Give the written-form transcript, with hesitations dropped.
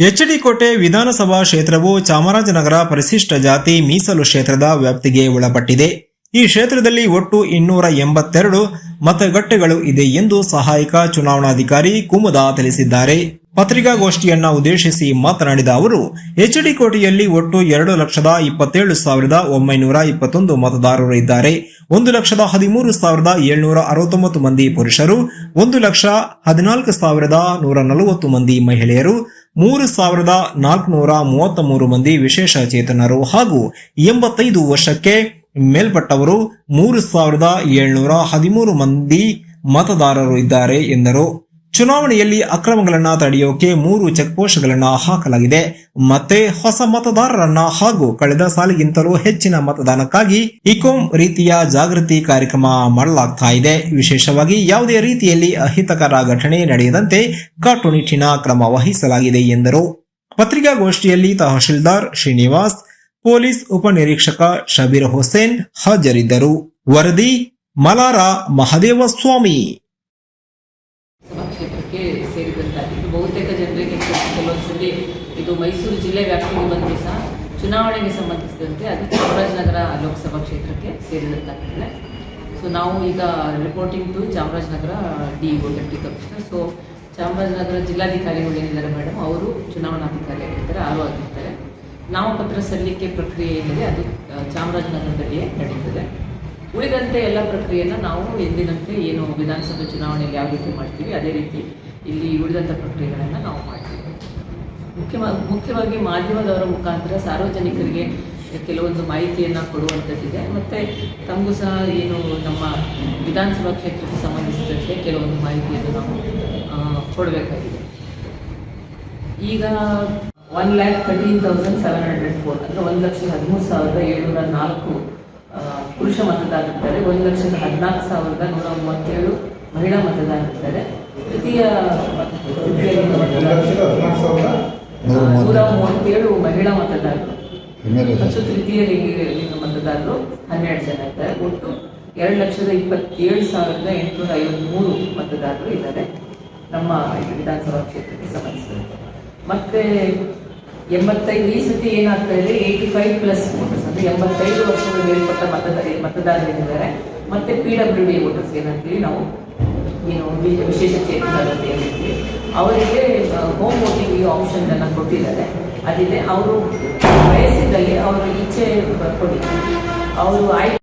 H D. ಕೋಟೆ ವಿಧಾನಸಭಾ ಕ್ಷೇತ್ರವು ಚಾಮರಾಜನಗರ ಪರಿಶಿಷ್ಟ ಜಾತಿ ಮೀಸಲು ಕ್ಷೇತ್ರದ ವ್ಯಾಪ್ತಿಗೆ ಒಳಪಟ್ಟಿದೆ. ಈ ಕ್ಷೇತ್ರದಲ್ಲಿ ಒಟ್ಟು 282 ಮತಗಟ್ಟೆಗಳು ಇದೆ ಎಂದು ಸಹಾಯಕ ಚುನಾವಣಾಧಿಕಾರಿ ಕುಮುದಾ ತಿಳಿಸಿದ್ದಾರೆ. ಪತ್ರಿಕಾಗೋಷ್ಠಿಯನ್ನ ಉದ್ದೇಶಿಸಿ ಮಾತನಾಡಿದ ಅವರು, ಎಚ್.ಡಿ. ಕೋಟೆಯಲ್ಲಿ ಒಟ್ಟು 2,27,921 ಮತದಾರರು ಇದ್ದಾರೆ. 1,13,769 ಮಂದಿ ಪುರುಷರು, 1,14,140 ಮಂದಿ ಮಹಿಳೆಯರು, 3,433 ಮಂದಿ ವಿಶೇಷ ಚೇತನರು ಹಾಗೂ 85 ವರ್ಷಕ್ಕೆ ಮೇಲ್ಪಟ್ಟವರು 3,713 ಮಂದಿ ಮತದಾರರು ಇದ್ದಾರೆ ಎಂದರು. ಚುನಾವಣೆಯಲ್ಲಿ ಅಕ್ರಮಗಳನ್ನು ತಡೆಯೋಕೆ 3 ಚೆಕ್ಪೋಸ್ಟ್ಗಳನ್ನು ಹಾಕಲಾಗಿದೆ. ಮತ್ತೆ ಹೊಸ ಮತದಾರರನ್ನ ಹಾಗೂ ಕಳೆದ ಸಾಲಿಗಿಂತಲೂ ಹೆಚ್ಚಿನ ಮತದಾನಕ್ಕಾಗಿ ಇಕೋಮ್ ರೀತಿಯ ಜಾಗೃತಿ ಕಾರ್ಯಕ್ರಮ ಮಾಡಲಾಗ್ತಾ ಇದೆ. ವಿಶೇಷವಾಗಿ ಯಾವುದೇ ರೀತಿಯಲ್ಲಿ ಅಹಿತಕರ ಘಟನೆ ನಡೆಯದಂತೆ ಕಟ್ಟುನಿಟ್ಟಿನ ಕ್ರಮ ವಹಿಸಲಾಗಿದೆ ಎಂದರು. ಪತ್ರಿಕಾಗೋಷ್ಠಿಯಲ್ಲಿ ತಹಶೀಲ್ದಾರ್ ಶ್ರೀನಿವಾಸ್, ಪೊಲೀಸ್ ಉಪನಿರೀಕ್ಷಕ ಶಬೀರ್ ಹುಸೇನ್ ಹಾಜರಿದ್ದರು. ವರದಿ ಮಲಾರ ಮಹದೇವಸ್ವಾಮಿ. ಕ್ಷೇತ್ರಕ್ಕೆ ಸೇರಿದಂತಾಗಿದ್ದು ಬಹುತೇಕ ಜನರಿಗೆ ಕೆಲವೊಂದ್ಸಲಿ ಇದು ಮೈಸೂರು ಜಿಲ್ಲೆ ವ್ಯಾಪ್ತಿಗೆ ಬಂದರೂ ಸಹ ಚುನಾವಣೆಗೆ ಸಂಬಂಧಿಸಿದಂತೆ ಅದು ಚಾಮರಾಜನಗರ ಲೋಕಸಭಾ ಕ್ಷೇತ್ರಕ್ಕೆ ಸೇರಿದಂತಾಗಿದೆ. ಸೊ ನಾವು ಈಗ reporting to Chamarajanagar DO deputy commissioner. So Chamarajanagar ಜಿಲ್ಲಾಧಿಕಾರಿಗಳು ಏನಿದ್ದಾರೆ ಮೇಡಮ್, ಅವರು ಚುನಾವಣಾಧಿಕಾರಿಯಾಗಿರ್ತಾರೆ, ಆರು ಆಗಿರ್ತಾರೆ. ನಾಮಪತ್ರ ಸಲ್ಲಿಕೆ ಪ್ರಕ್ರಿಯೆ ಏನಿದೆ ಅದು ಚಾಮರಾಜನಗರದಲ್ಲಿಯೇ ನಡೀತದೆ. ಉಳಿದಂತೆ ಎಲ್ಲ ಪ್ರಕ್ರಿಯೆಯನ್ನು ನಾವು ಎಂದಿನಂತೆ ಏನು ವಿಧಾನಸಭೆ ಚುನಾವಣೆಯಲ್ಲಿ ಯಾವ ರೀತಿ ಮಾಡ್ತೀವಿ ಅದೇ ರೀತಿ ಇಲ್ಲಿ ಉಳಿದಂಥ ಪ್ರಕ್ರಿಯೆಗಳನ್ನು ನಾವು ಮಾಡ್ತೀವಿ. ಮುಖ್ಯವಾಗಿ ಮಾಧ್ಯಮದವರ ಮುಖಾಂತರ ಸಾರ್ವಜನಿಕರಿಗೆ ಕೆಲವೊಂದು ಮಾಹಿತಿಯನ್ನು ಕೊಡುವಂಥದ್ದಿದೆ. ಮತ್ತು ತಮಗೂ ಸಹ ಏನು ನಮ್ಮ ವಿಧಾನಸಭಾ ಕ್ಷೇತ್ರಕ್ಕೆ ಸಂಬಂಧಿಸಿದಂತೆ ಕೆಲವೊಂದು ಮಾಹಿತಿಯನ್ನು ನಾವು ಕೊಡಬೇಕಾಗಿದೆ. ಈಗ 1,13,704 ಅಂದರೆ 1,13,704 ಪುರುಷ ಮತದಾರರಿದ್ದಾರೆ. 1,14,137 ಮಹಿಳಾ ಮತದಾರರಿದ್ದಾರೆ. ತೃತೀಯ 137 ಮಹಿಳಾ ಮತದಾರರು ಮತ್ತು ತೃತೀಯ ಲಿಂಗ ಮತದಾರರು 12 ಜನ ಇದ್ದಾರೆ. ಒಟ್ಟು 2,27,853 ಮತದಾರರು ಇದ್ದಾರೆ ನಮ್ಮ ವಿಧಾನಸಭಾ ಕ್ಷೇತ್ರಕ್ಕೆ ಸಂಬಂಧಿಸಿದಂತೆ. ಮತ್ತು 85 ಈ ಸತಿ ಏನಾಗ್ತಾ ಇದೆ, 85+ ವೋಟರ್ಸ್ ಅಂದರೆ 85 ವರ್ಷದ ಮೇಲ್ಪಟ್ಟ ಮತದಾರರಿದ್ದಾರೆ. ಮತ್ತು PWD ವೋಟರ್ಸ್ ಏನಂತೀವಿ ನಾವು, ಏನು ವಿಶೇಷ ಚೇತನರು ಅಂತ ಹೇಳ್ತೀವಿ, ಅವರಿಗೆ ಹೋಮ್ ವೋಟಿಂಗ್ ಈ ಆಪ್ಷನನ್ನು ಕೊಟ್ಟಿದ್ದಾರೆ. ಅದಿದೆ, ಅವರು ಬಯಸಿದಲ್ಲಿ ಅವರು ಇಚ್ಛೆ ಕೊಡಿ ಅವರು ಆಯ್ಕೆ